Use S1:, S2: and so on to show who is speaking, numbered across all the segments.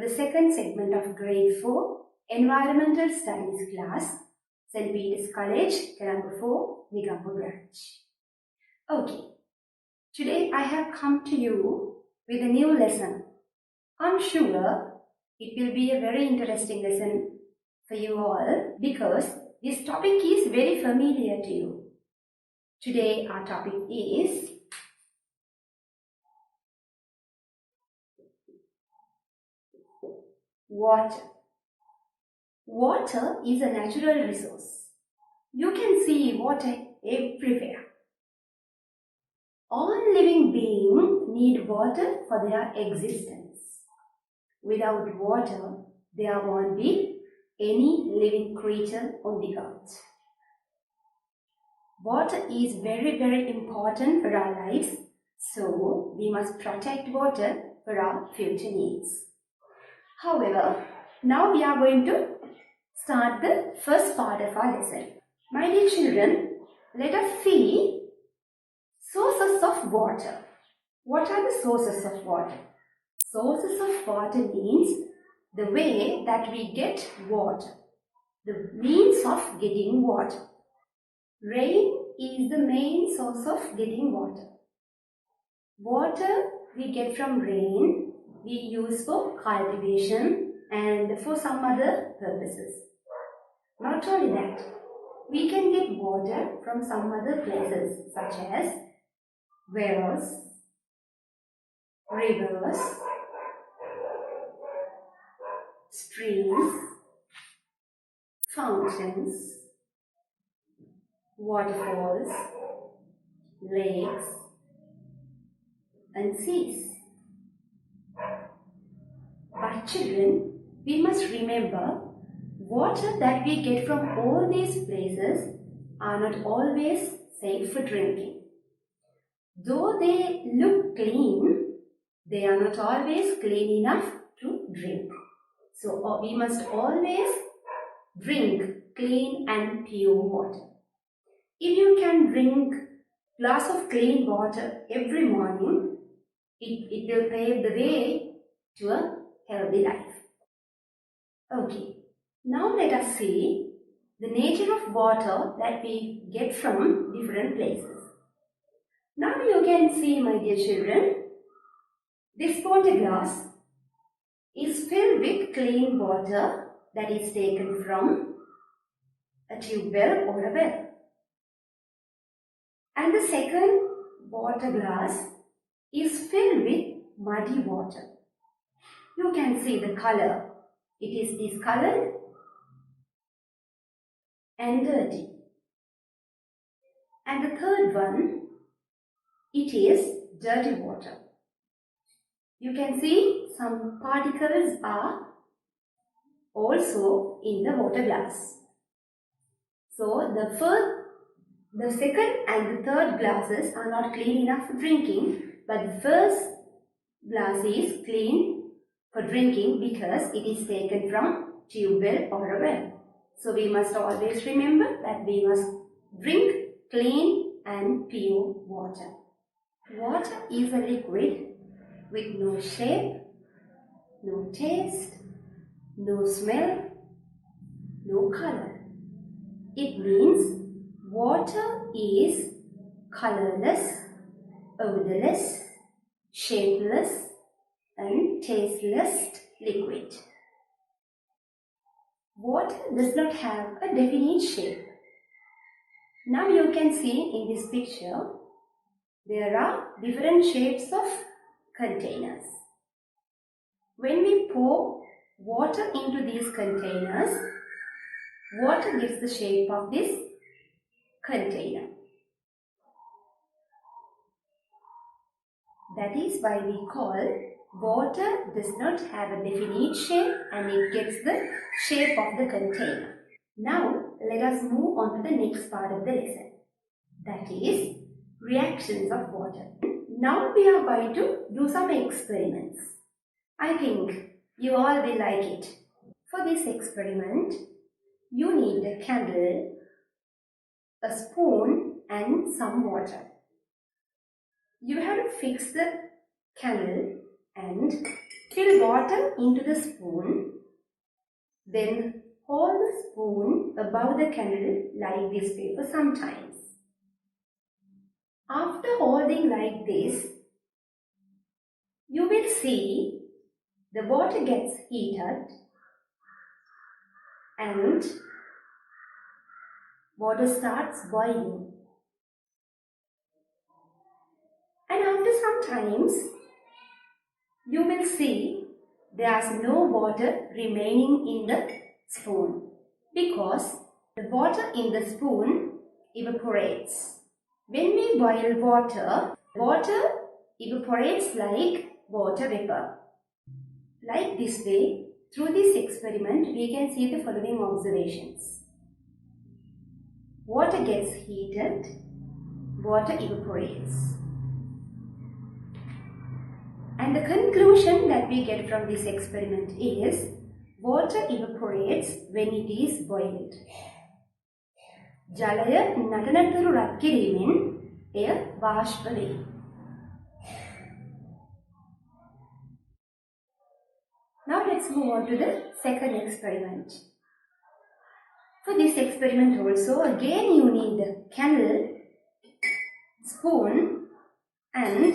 S1: the second segment of Grade 4 Environmental Studies class, St. Peter's College, Colombo 4, Negombo branch. Okay, today I have come to you with a new lesson. I'm sure it will be a very interesting lesson for you all because this topic is very familiar to you. Today our topic is water. Water is a natural resource. You can see water everywhere. All living beings need water for their existence. Without water, there won't be any living creature on the earth. Water is very, very important for our lives, so we must protect water for our future needs. However, now we are going to start the first part of our lesson. My dear children, let us see sources of water. What are the sources of water? Sources of water means the way that we get water, the means of getting water. Rain is the main source of getting water. Water we get from rain, we use for cultivation and for some other purposes. Not only that, we can get water from some other places such as wells, rivers, streams, fountains, waterfalls, lakes and seas. But children, we must remember water that we get from all these places are not always safe for drinking. Though they look clean, they are not always clean enough to drink. So we must always drink clean and pure water. If you can drink a glass of clean water every morning, it will pave the way to a healthy life. Okay, now let us see the nature of water that we get from different places. Now you can see, my dear children, this water glass is filled with clean water that is taken from a tube well or a well. And the second water glass is filled with muddy water. You can see the color. It is discolored and dirty. And the third one, it is dirty water. You can see some particles are also in the water glass. So the second and the third glasses are not clean enough for drinking, but the first glass is clean for drinking because it is taken from tube well or a well. So we must always remember that we must drink clean and pure water. Water is a liquid with no shape, no taste, no smell, no color. It means water is colorless, odorless, shapeless and tasteless liquid. Water does not have a definite shape. Now you can see in this picture, there are different shapes of containers. When we pour water into these containers, water gives the shape of this container. That is why we call water does not have a definite shape and it gets the shape of the container. Now let us move on to the next part of the lesson. That is reactions of water. Now we are going to do some experiments. I think you all will like it. For this experiment, you need a candle, a spoon and some water. You have to fix the candle and Fill water into the spoon. Then hold the spoon above the candle like this way for some time. After holding like this, you will see the water gets heated and water starts boiling. And after some times, you will see there's no water remaining in the spoon because the water in the spoon evaporates. When we boil water, water evaporates like water vapor. Like this way, through this experiment, we can see the following observations. Water gets heated, water evaporates. And the conclusion that we get from this experiment is water evaporates when it is boiled. ජලය නටනතුරු රත් කිරීමෙන් එය වාෂ්ප වේ. Now let's move on to the second experiment. For this experiment also, again you need a candle, spoon and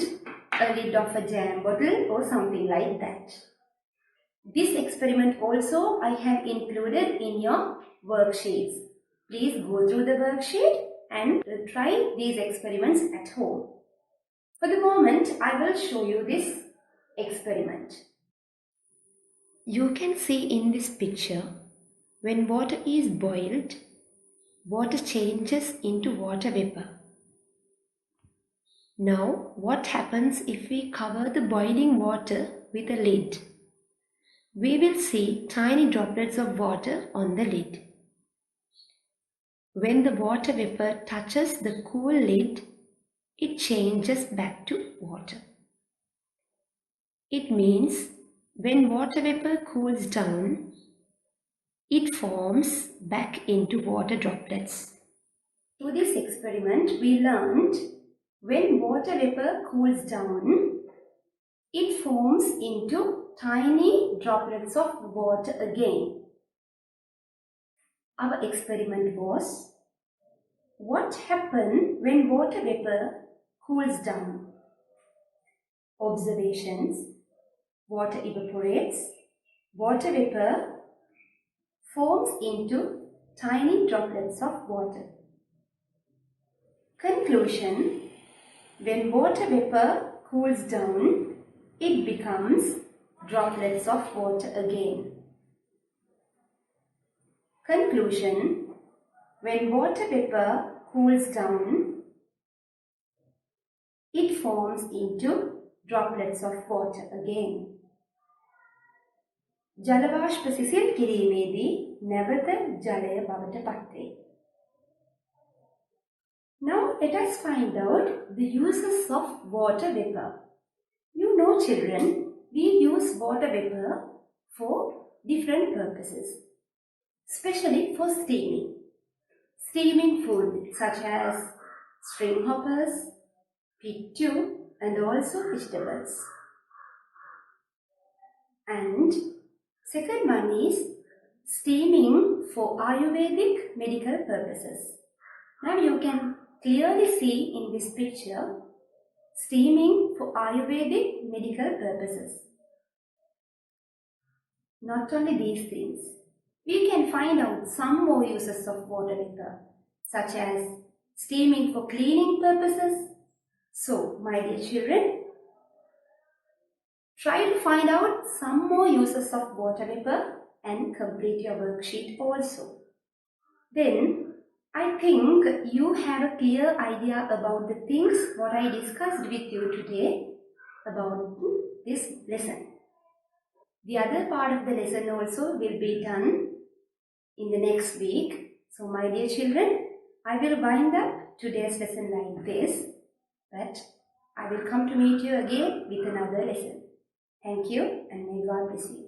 S1: a lid of a jam bottle or something like that. This experiment also I have included in your worksheets. Please go through the worksheet and try these experiments at home. For the moment, I will show you this experiment. You can see in this picture, when water is boiled, water changes into water vapor. Now, what happens if we cover the boiling water with a lid? We will see tiny droplets of water on the lid. When the water vapor touches the cool lid, it changes back to water. It means when water vapor cools down, it forms back into water droplets. Through this experiment, we learned when water vapor cools down, it forms into tiny droplets of water again. Our experiment was, what happens when water vapor cools down? Observations: water evaporates, water vapor forms into tiny droplets of water. Conclusion: when water vapor cools down, it becomes droplets of water again. Conclusion: when water vapor cools down, it forms into droplets of water again. ජල වාෂ්ප සිසිල් කිරීමේදී නැවත ජලය බවට පත් වේ. Now let us find out the uses of water vapor. You know, children, we use water vapor for different purposes, especially for steaming. Steaming food such as string hoppers, pittu and also vegetables. And second one is steaming for Ayurvedic medical purposes. Now you can clearly see in this picture steaming for Ayurvedic medical purposes. Not only these things, we can find out some more uses of water vapor, such as steaming for cleaning purposes. So, my dear children, try to find out some more uses of water vapor and complete your worksheet also. Then, I think you have a clear idea about the things what I discussed with you today about this lesson. The other part of the lesson also will be done in the next week. So my dear children, I will wind up today's lesson like this, but I will come to meet you again with another lesson. Thank you and may God bless you.